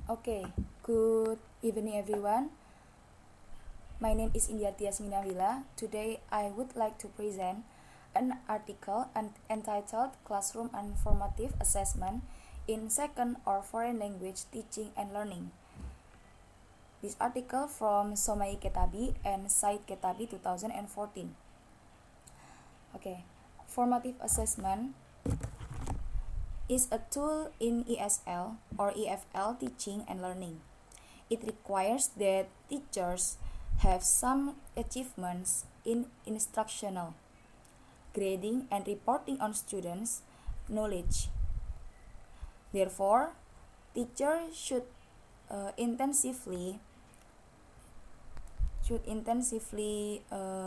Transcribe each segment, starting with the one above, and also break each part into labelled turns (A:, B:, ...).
A: Okay, good evening everyone. My name is Indiarti Yasmin. Today I would like to present an article entitled Classroom and Formative Assessment in Second or Foreign Language Teaching and Learning. This article from Somaye Ketabi and Saeed Ketabi 2014. Okay, formative assessment is a tool in ESL or EFL teaching and learning. It requires that teachers have some achievements in instructional, grading, and reporting on students' knowledge. Therefore, teachers should intensively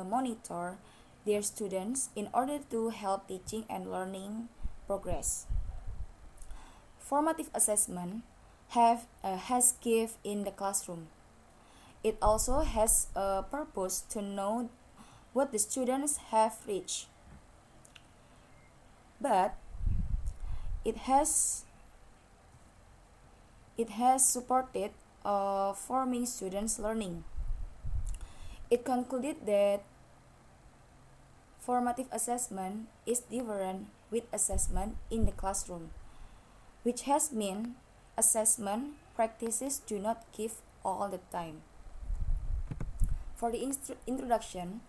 A: monitor their students in order to help teaching and learning progress. Formative assessment has give in the classroom. It also has a purpose to know what the students have reached. But it has supported forming students' learning. It concluded that formative assessment is different with assessment in the classroom, which has meant assessment practices do not give all the time. For the introduction,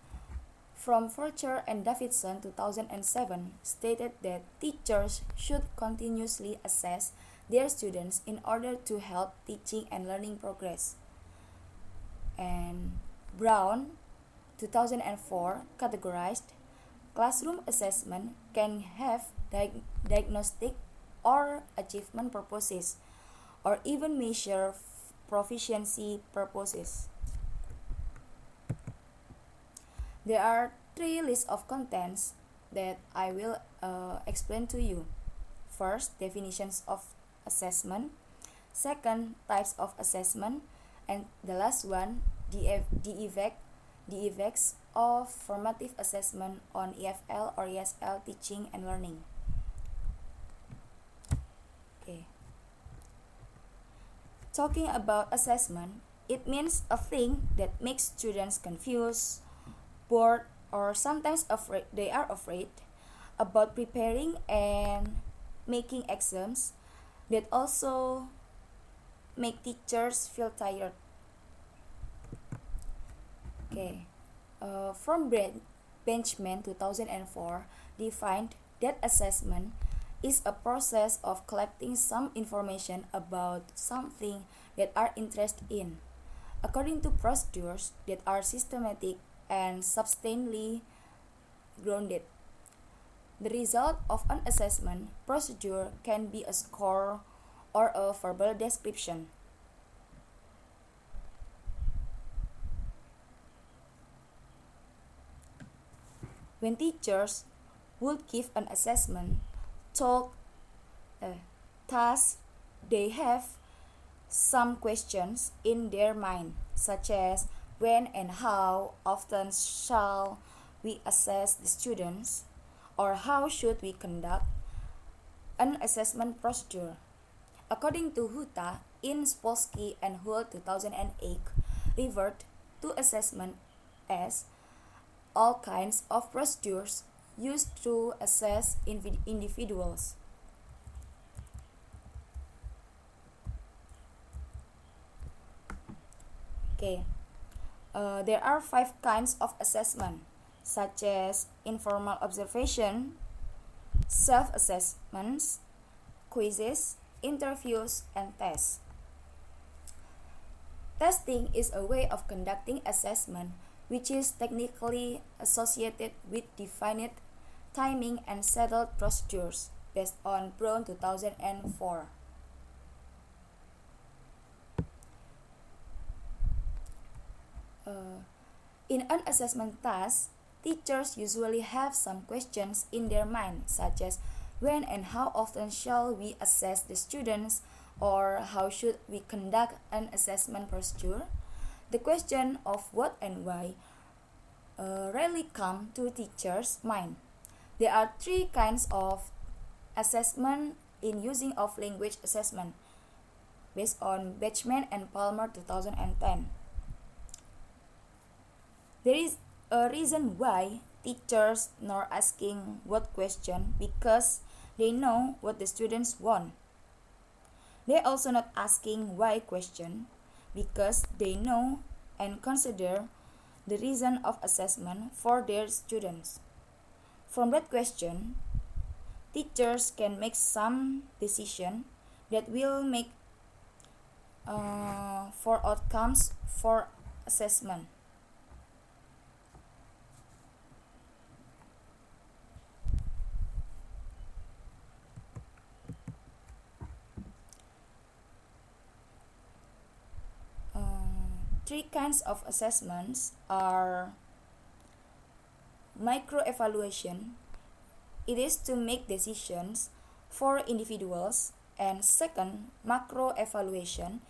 A: from Fletcher and Davidson 2007 stated that teachers should continuously assess their students in order to help teaching and learning progress. And Brown 2004 categorized classroom assessment can have diagnostic or achievement purposes, or even measure proficiency purposes. There are three lists of contents that I will explain to you. First, definitions of assessment. Second, types of assessment. And the last one, the effects of formative assessment on EFL or ESL teaching and learning. Okay. Talking about assessment, it means a thing that makes students confused, bored, or sometimes they are afraid about preparing and making exams, that also make teachers feel tired. Okay, from Benchman 2004 defined that assessment is a process of collecting some information about something that are interested in, according to procedures that are systematic and substantially grounded. The result of an assessment procedure can be a score or a verbal description. When teachers would give an assessment, thus they have some questions in their mind, such as when and how often shall we assess the students, or how should we conduct an assessment procedure. According to Huta in Spolsky and Hull 2008, referred to assessment as all kinds of procedures used to assess individuals. Okay. There are 5 kinds of assessment, such as informal observation, self-assessments, quizzes, interviews, and tests. Testing is a way of conducting assessment which is technically associated with definite timing and settled procedures based on Brown 2004. In an assessment task, teachers usually have some questions in their mind, such as when and how often shall we assess the students, or how should we conduct an assessment procedure. The question of what and why rarely come to teachers' mind. There are 3 kinds of assessment in using of language assessment. based on Bachman and Palmer 2010. There is a reason why teachers not asking what question because they know what the students want. They also not asking why question because they know and consider the reason of assessment for their students. From that question, teachers can make some decision that will make for outcomes for assessment. Three kinds of assessments are micro-evaluation. It is to make decisions for individuals, and second, macro-evaluation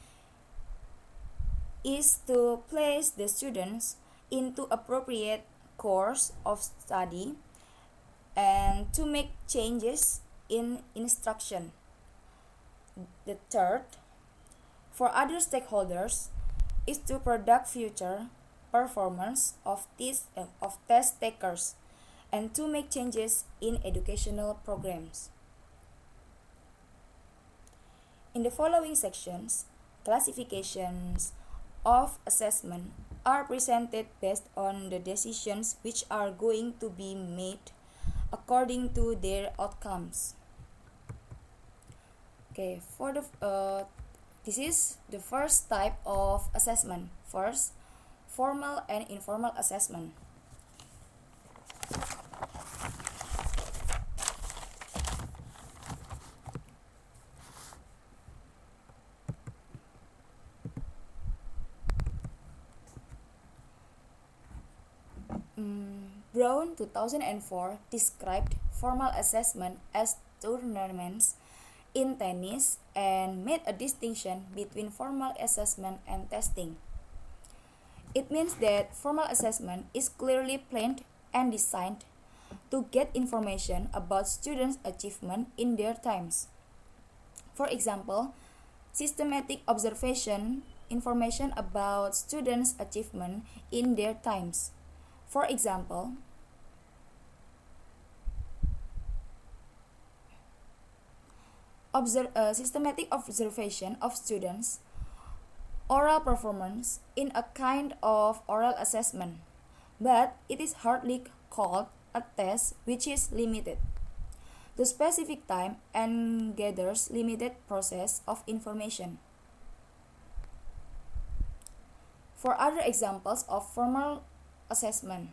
A: is to place the students into appropriate course of study and to make changes in instruction. The third, for other stakeholders, is to predict future performance of test takers and to make changes in educational programs. In the following sections, classifications of assessment are presented based on the decisions which are going to be made according to their outcomes. Okay, this is the first type of assessment. First, formal and informal assessment. Brown 2004 described formal assessment as tournaments in tennis and made a distinction between formal assessment and testing. It means that formal assessment is clearly planned and designed to get information about students' achievement in their times. For example, systematic observation information about students' achievement in their times. For example, systematic observation of students' oral performance in a kind of oral assessment, but it is hardly called a test which is limited to specific time and gathers limited process of information. For other examples of formal assessment,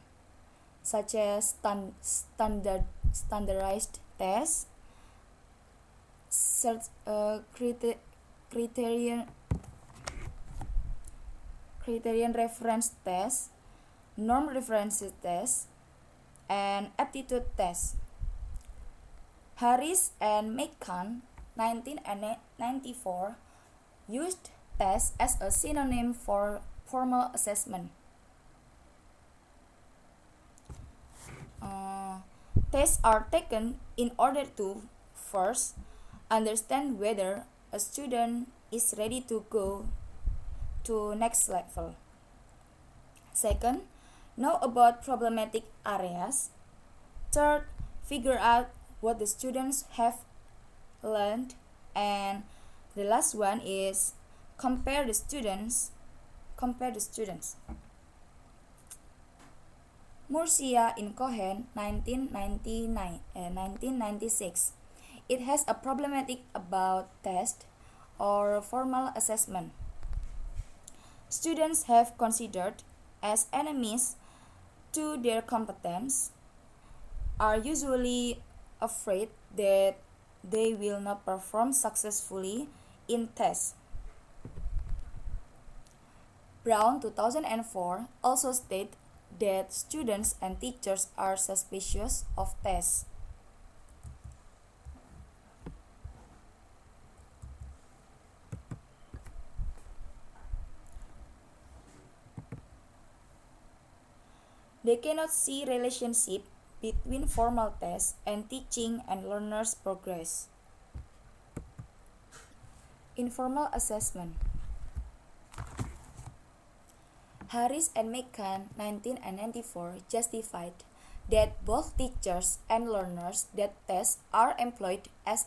A: such as standardized tests, criterion reference tests, norm reference tests, and aptitude tests. Harris and McCann, 1994, used tests as a synonym for formal assessment. Tests are taken in order to, first, understand whether a student is ready to go to next level. Second, know about problematic areas. Third, figure out what the students have learned. And the last one is compare the students. Murcia in Cohen, 1996. It has a problematic about test or formal assessment. Students have considered as enemies to their competence are usually afraid that they will not perform successfully in tests. Brown 2004 also stated that students and teachers are suspicious of tests. They cannot see relationship between formal tests and teaching and learners' progress. Informal assessment. Harris and McCann, 1994, justified that both teachers and learners that test are employed as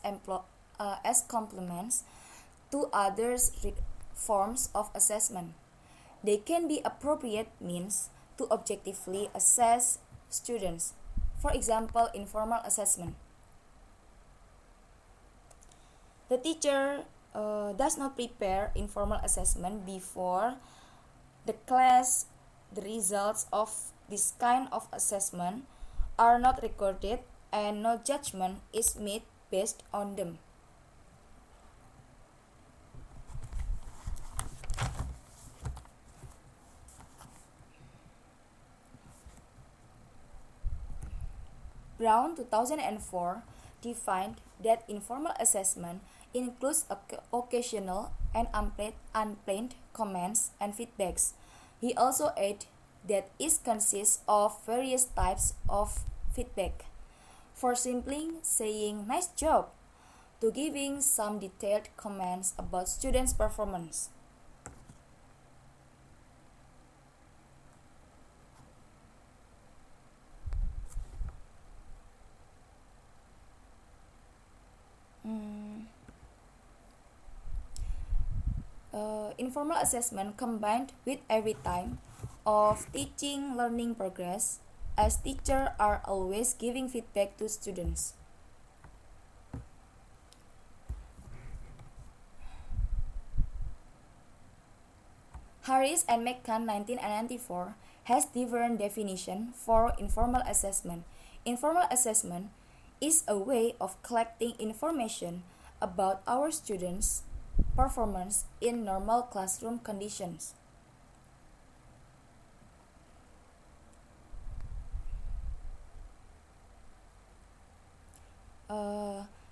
A: complements to other forms of assessment. They can be appropriate means to objectively assess students. For example, informal assessment. The teacher does not prepare informal assessment before the class. The results of this kind of assessment are not recorded and no judgment is made based on them. Brown 2004 defined that informal assessment includes occasional and unplanned comments and feedbacks. He also added that it consists of various types of feedback, for simply saying "nice job" to giving some detailed comments about students' performance. Informal assessment combined with every time of teaching learning progress, as teachers are always giving feedback to students. Harris and McCann 1994 has different definition for informal assessment. Informal assessment is a way of collecting information about our students' performance in normal classroom conditions.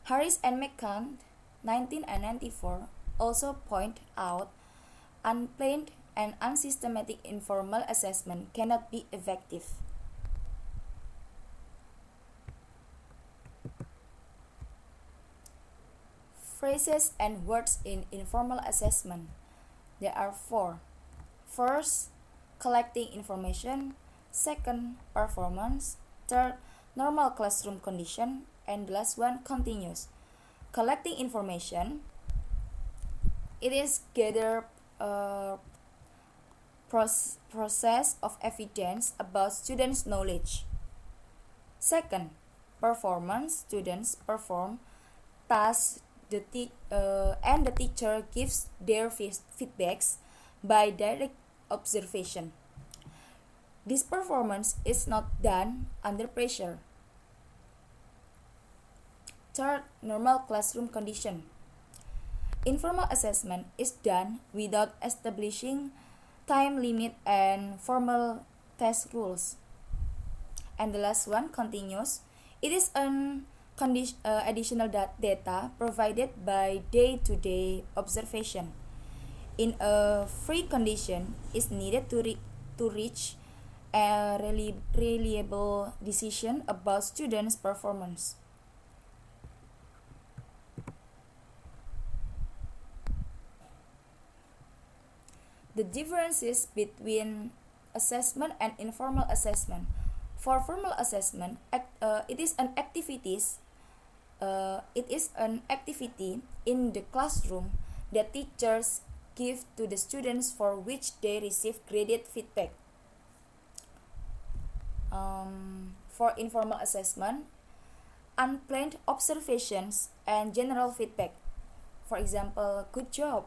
A: Harris and McCann 1994 also point out unplanned and unsystematic informal assessment cannot be effective. Phrases and words in informal assessment. There are 4. First, collecting information. Second, performance. Third, normal classroom condition. And the last one, continuous. Collecting information. It is gather process of evidence about students' knowledge. Second, performance. Students perform tasks and the teacher gives their feedbacks by direct observation. This performance is not done under pressure. Third, normal classroom condition. Informal assessment is done without establishing time limit and formal test rules. And the last one, continuous. It is an additional data provided by day-to-day observation. In a free condition is needed to reach a reliable decision about students' performance. The differences between assessment and informal assessment. For formal assessment, it is an activity in the classroom that teachers give to the students for which they receive graded feedback. For informal assessment, unplanned observations and general feedback. For example, good job.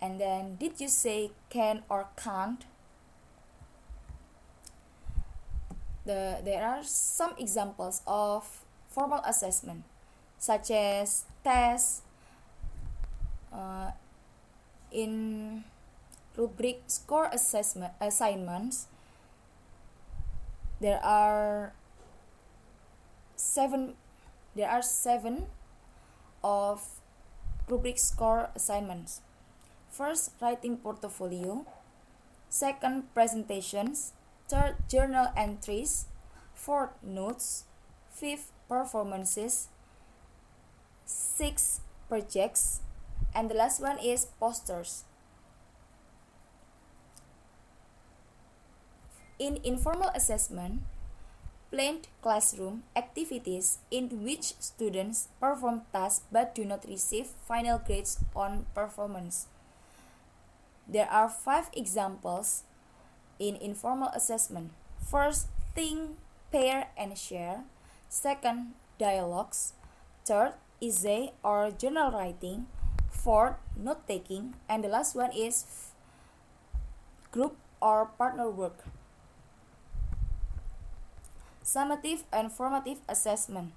A: And then, did you say can or can't? There are some examples of formal assessment, such as tests, in rubric score assignments. There are seven of rubric score assignments. First, writing portfolio. Second, presentations. Third, journal entries. Fourth, notes. Fifth, performances. Sixth, projects. And the last one is posters. In informal assessment, planned classroom activities in which students perform tasks but do not receive final grades on performance. There are 5 examples in informal assessment. First, think, pair, and share. Second, dialogues. Third, essay or journal writing. Fourth, note taking. And the last one is group or partner work. Summative and formative assessment.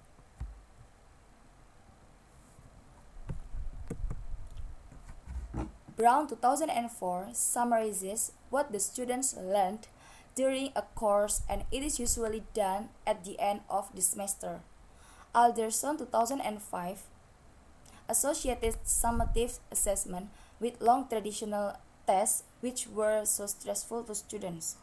A: Brown 2004 summarizes what the students learned during a course, and it is usually done at the end of the semester. Alderson 2005 associated summative assessment with long traditional tests which were so stressful to students.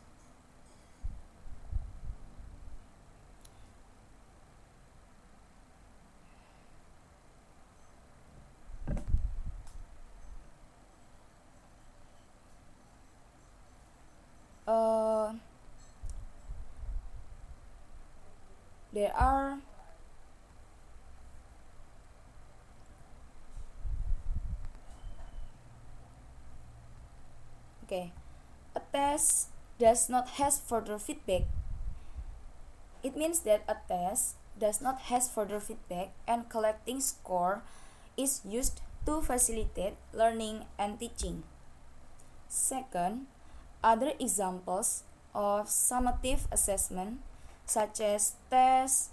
A: There are a test does not have further feedback. It means that a test does not have further feedback, and collecting score is used to facilitate learning and teaching. Second, other examples of summative assessment such as tests,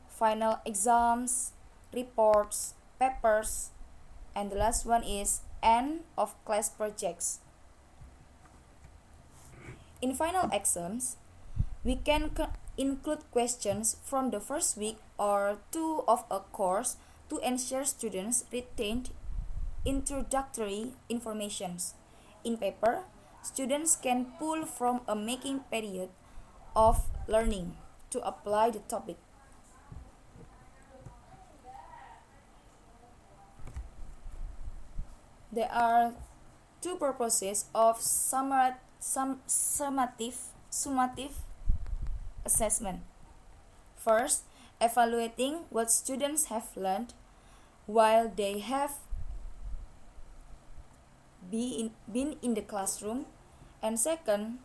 A: final exams, reports, papers, and the last one is end of class projects. In final exams, we can include questions from the first week or 2 of a course to ensure students retained introductory informations. In paper, students can pull from a making period of learning to apply the topic. There are 2 purposes of summative assessment. First, evaluating what students have learned while they have been in the classroom, and second,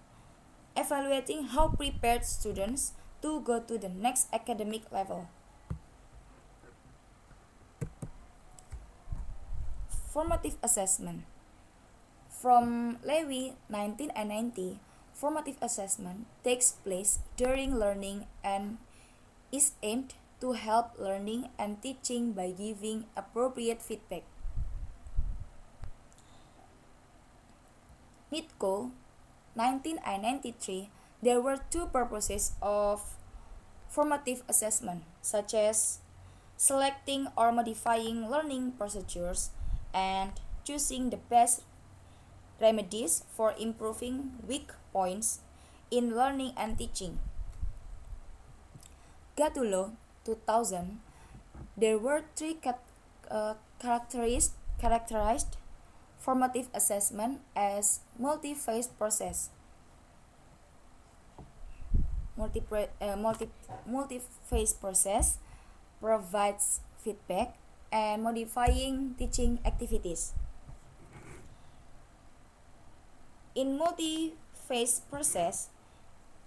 A: evaluating how prepared students to go to the next academic level. Formative assessment. From Levy 1990, formative assessment takes place during learning and is aimed to help learning and teaching by giving appropriate feedback. Mitko 1993, there were 2 purposes of formative assessment, such as selecting or modifying learning procedures and choosing the best remedies for improving weak points in learning and teaching. Gattulo 2000, there were 3 characterized formative assessment as multi-phase process. Multi-phase process provides feedback and modifying teaching activities. In multi-phase process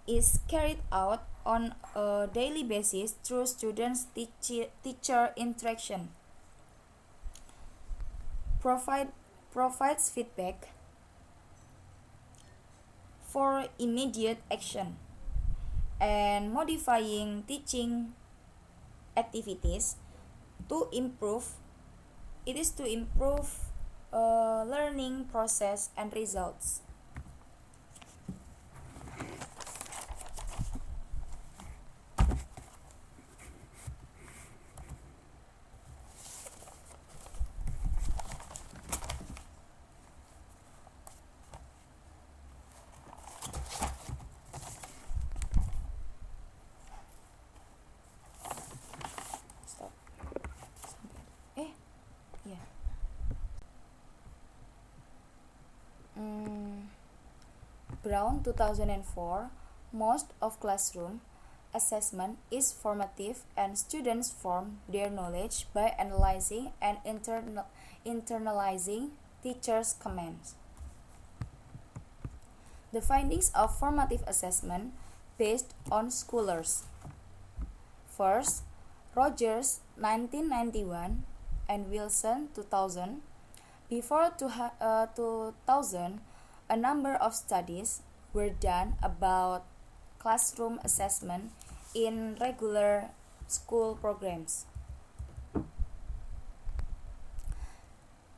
A: is carried out on a daily basis through students-teacher interaction. Provides feedback for immediate action, and modifying teaching activities to improve learning process and results. Around 2004, most of classroom assessment is formative and students form their knowledge by analyzing and internalizing teachers' comments. The findings of formative assessment based on scholars. First, Rogers 1991 and Wilson 2000. Before 2000, a number of studies were done about classroom assessment in regular school programs.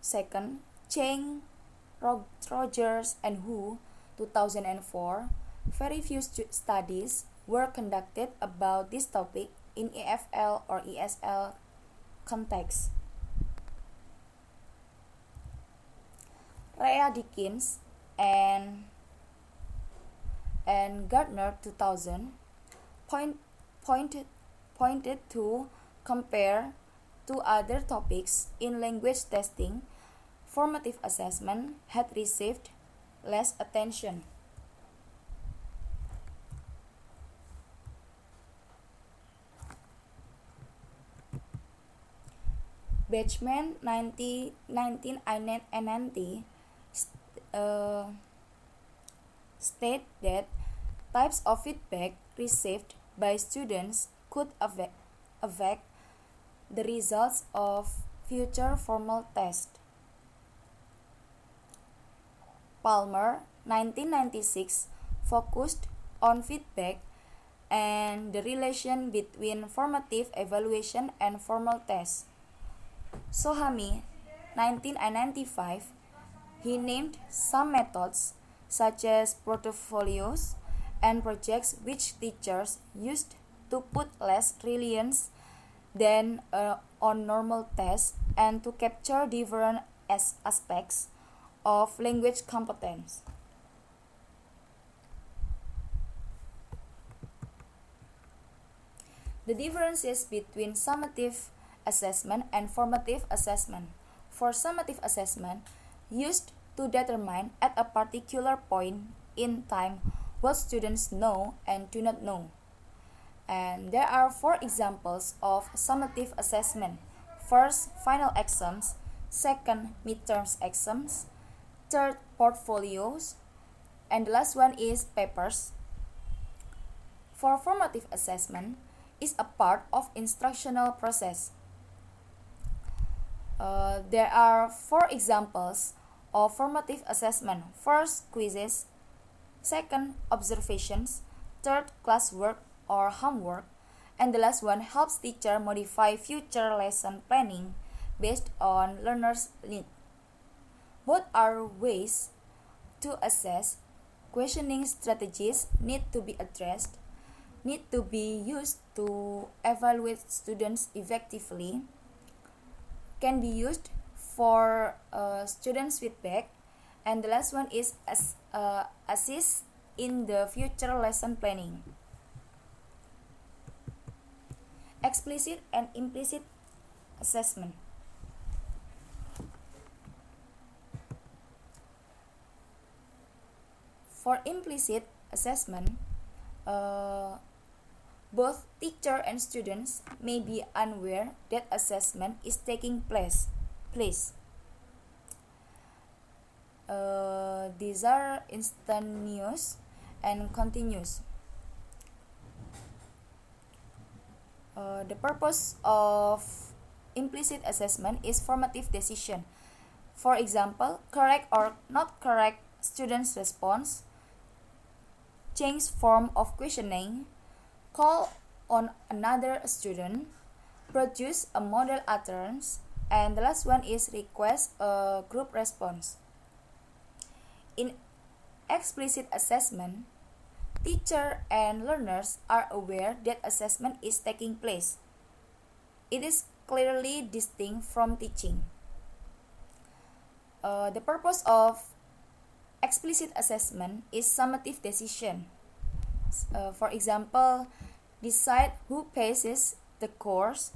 A: Second, Cheng, Rogers, and Hu 2004. Very few studies were conducted about this topic in EFL or ESL context. Rhea Dickens and Gardner 2000 pointed to compare to other topics in language testing, formative assessment had received less attention. Batchman 1990 state that types of feedback received by students could affect the results of future formal tests. Palmer 1996 focused on feedback and the relation between formative evaluation and formal tests. Somaye 1995 he named some methods such as portfolios and projects which teachers used to put less reliance than on normal tests and to capture different aspects of language competence. The differences between summative assessment and formative assessment. For summative assessment, used to determine at a particular point in time what students know and do not know. And there are 4 examples of summative assessment. First, final exams. Second, midterms exams. Third, portfolios. And the last one is papers. For formative assessment is a part of instructional process. There are 4 examples of formative assessment. First, quizzes. Second, observations. Third, classwork or homework. And the last one helps teacher modify future lesson planning based on learners' need. Both are ways to assess. Questioning strategies need to be addressed, need to be used to evaluate students effectively, can be used for students' feedback, and the last one is assist in the future lesson planning. Explicit and implicit assessment. For implicit assessment, both teacher and students may be unaware that assessment is taking place. These are instantaneous and continuous. The purpose of implicit assessment is formative decision. For example, correct or not correct students' response, change form of questioning, call on another student, produce a model utterance, and the last one is request a group response. In explicit assessment, teacher and learners are aware that assessment is taking place. It is clearly distinct from teaching. The purpose of explicit assessment is summative decision. For example, decide who passes the course,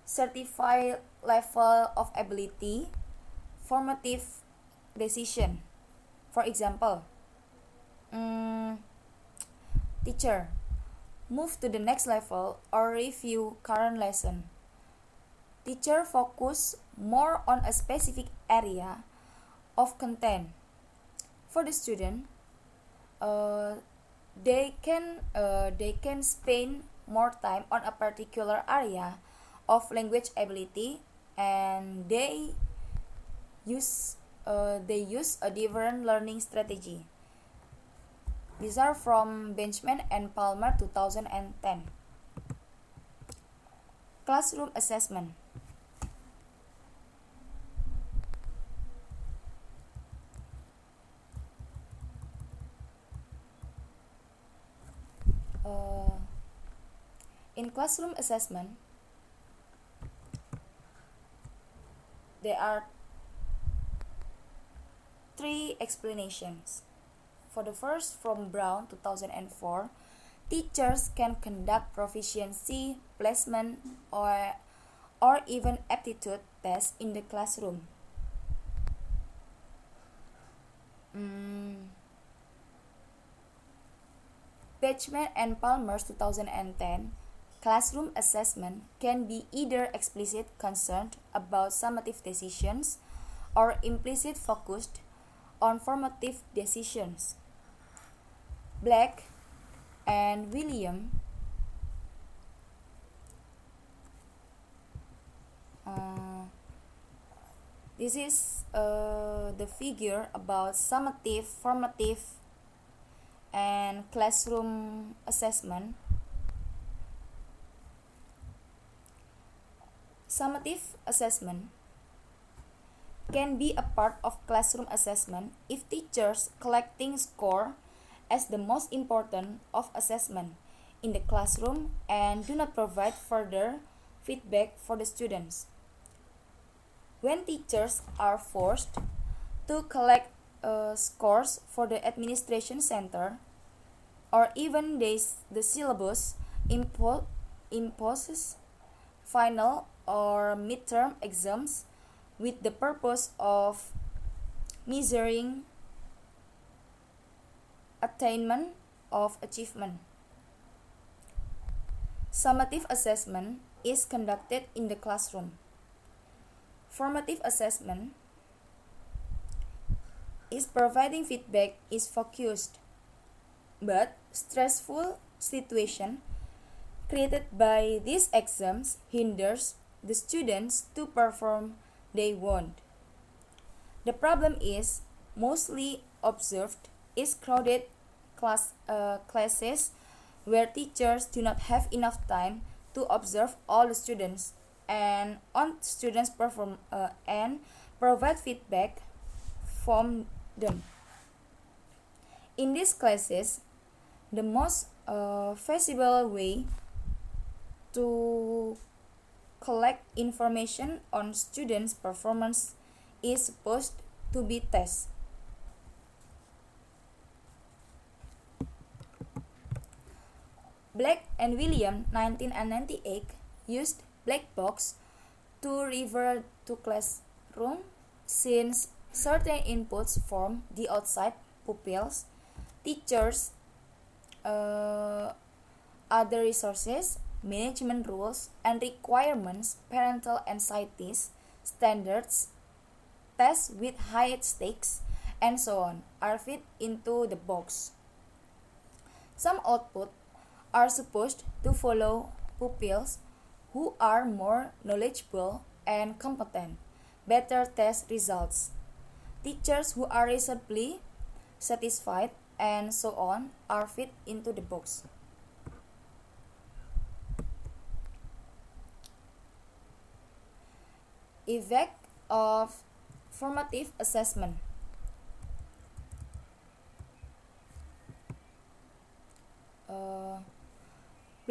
A: certify level of ability, formative decision. For example, Mm, Teacher, move to the next level or review current lesson. Teacher focus more on a specific area of content. For the student, uh, they can spend more time on a particular area of language ability, and they use a different learning strategy. These are from Benjamin and Palmer 2010. Classroom assessment. Uh, in classroom assessment, there are three explanations. For the first, from Brown 2004, teachers can conduct proficiency, placement, or even aptitude tests in the classroom. Benjamin and Palmer's 2010, classroom assessment can be either explicit concerned about summative decisions or implicit focused on formative decisions. Black and William this is the figure about summative, formative, and classroom assessment. Summative assessment can be a part of classroom assessment if teachers collecting score as the most important of assessment in the classroom and do not provide further feedback for the students. When teachers are forced to collect scores for the administration center, or even the syllabus imposes final or midterm exams with the purpose of measuring attainment of achievement. Summative assessment is conducted in the classroom. Formative assessment is providing feedback is focused, but stressful situation created by these exams hinders the students to perform they want. The problem is mostly observed is crowded classes where teachers do not have enough time to observe all the students and on students perform and provide feedback from them. In these classes, the most feasible way to collect information on students' performance is supposed to be tests. Black and William 1998 used black box to refer to classroom since certain inputs from the outside pupils, teachers, other resources, management rules and requirements, parental anxieties, standards, tests with high stakes, and so on are fit into the box. Some output are supposed to follow pupils who are more knowledgeable and competent, better test results. Teachers who are reasonably satisfied, and so on are fit into the box. Effect of formative assessment.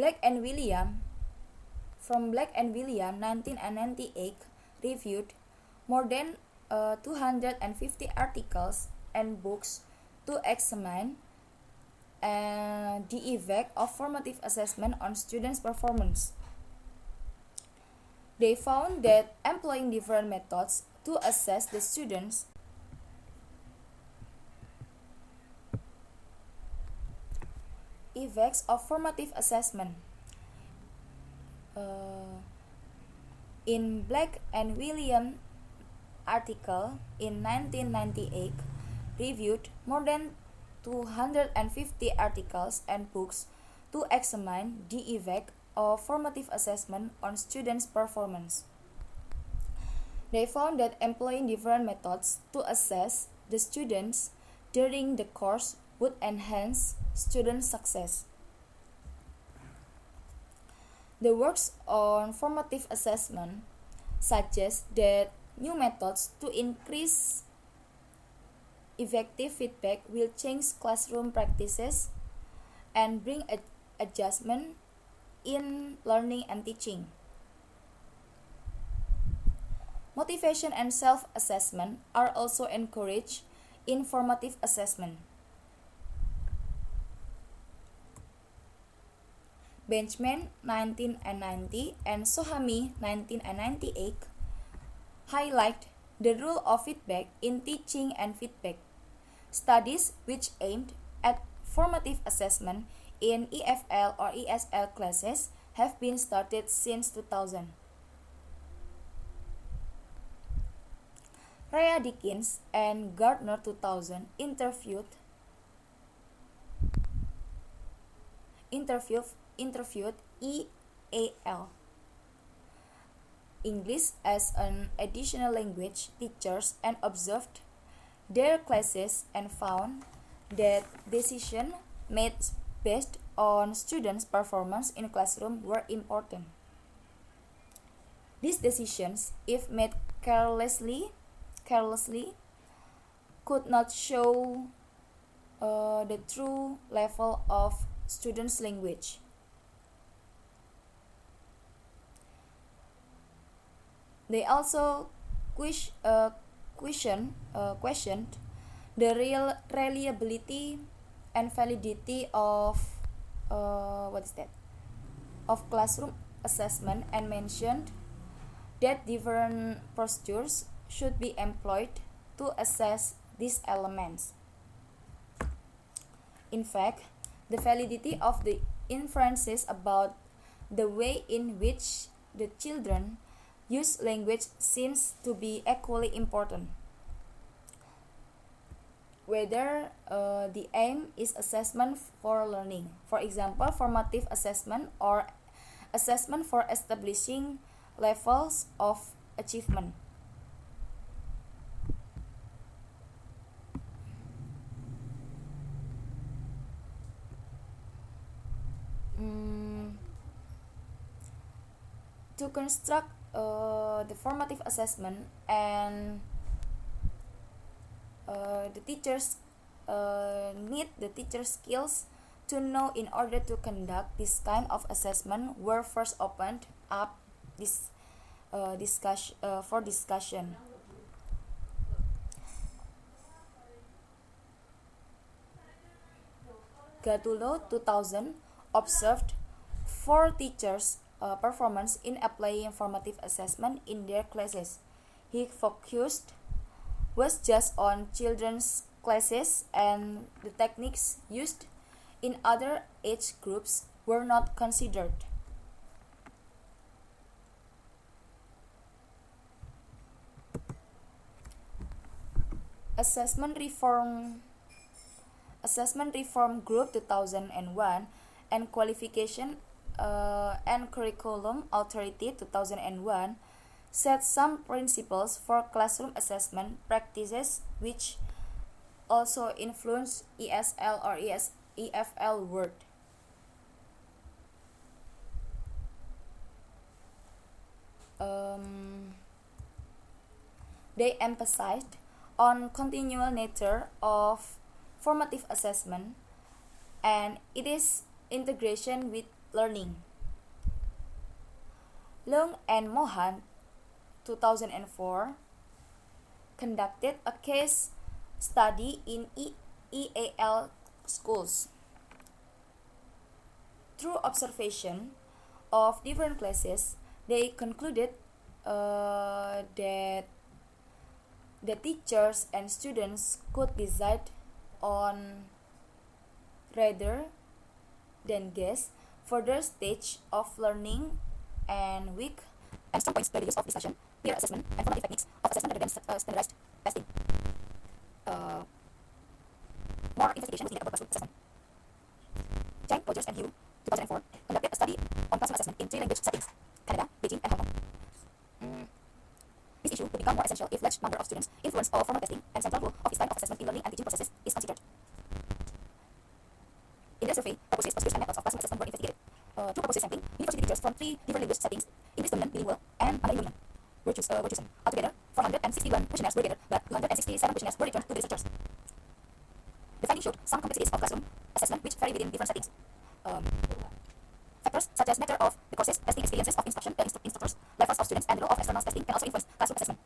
A: Black and William from Black and William 1998 reviewed more than 250 articles and books to examine the effect of formative assessment on students' performance. They found that employing different methods to assess the students Effects of formative assessment. In Black and William article in 1998 reviewed more than 250 articles and books to examine the effect of formative assessment on students' performance. They found that employing different methods to assess the students during the course would enhance student success. The works on formative assessment suggest that new methods to increase effective feedback will change classroom practices and bring adjustment in learning and teaching. Motivation and self-assessment are also encouraged in formative assessment. Benchman 1990 and Somaye 1998 highlight the role of feedback in teaching and feedback. Studies which aimed at formative assessment in EFL or ESL classes have been started since 2000. Rhea Dickens and Gardner 2000 interviewed EAL English as an additional language teachers and observed their classes and found that decisions made based on students' performance in classroom were important. These decisions, if made carelessly, could not show the true level of students' language. They also questioned the reliability and validity of of classroom assessment and mentioned that different procedures should be employed to assess these elements. In fact, the validity of the inferences about the way in which the children use language seems to be equally important. Whether the aim is assessment for learning, for example, formative assessment or assessment for establishing levels of achievement. To construct the formative assessment and the teachers need the teacher skills to know in order to conduct this kind of assessment were first opened up for discussion. Gattulo 2000 observed for teachers' performance in applying formative assessment in their classes. He focused was just on children's classes and the techniques used in other age groups were not considered. Assessment Reform Group 2001 and Qualification and Curriculum Authority 2001 set some principles for classroom assessment practices which also influence ESL or EFL work. They emphasized on continual nature of formative assessment and its integration with learning. Leung and Mohan 2004 conducted a case study in EAL schools. Through observation of different classes, they concluded that the teachers and students could decide on rather then guess, further stage of learning, and weak and strong points by the use of discussion, peer assessment, and formative techniques of assessment rather than standardized testing. More investigation was needed about classroom assessment. Chang, Rogers, and Hugh, 2004, conducted a study on classroom assessment in 3 language settings: Canada, Beijing, and Hong Kong. This issue would become more essential if large number of students, influence of formal testing, and central role of style of assessment in learning and teaching processes is considered. In their survey, purposes, procedures, and methods of classroom assessment were investigated. Through purposes sampling, university teachers from 3 different language settings, English dominant, bilingual, and Mandarin dominant, were chosen. Altogether, 461 questionnaires were gathered, but 267 questionnaires were returned to the researchers. The findings showed some complexities of classroom assessment which vary within different settings. Factors such as matter of the courses, testing experiences of instructors, levels of students, and the role of external testing can also influence classroom assessment.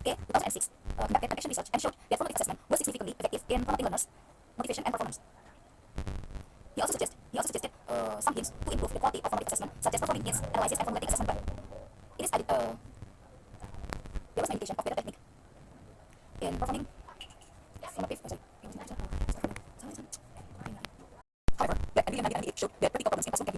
A: Okay, 2006 conducted connection research and showed that formative assessment was significantly effective in promoting learners' motivation and performance. He also suggested some hints to improve the quality of formative assessment, such as performing needs analysis and formulating assessment plan. It is added there was no indication of better technique in performing formative. However, Black and William 1998 showed that practical problems in classroom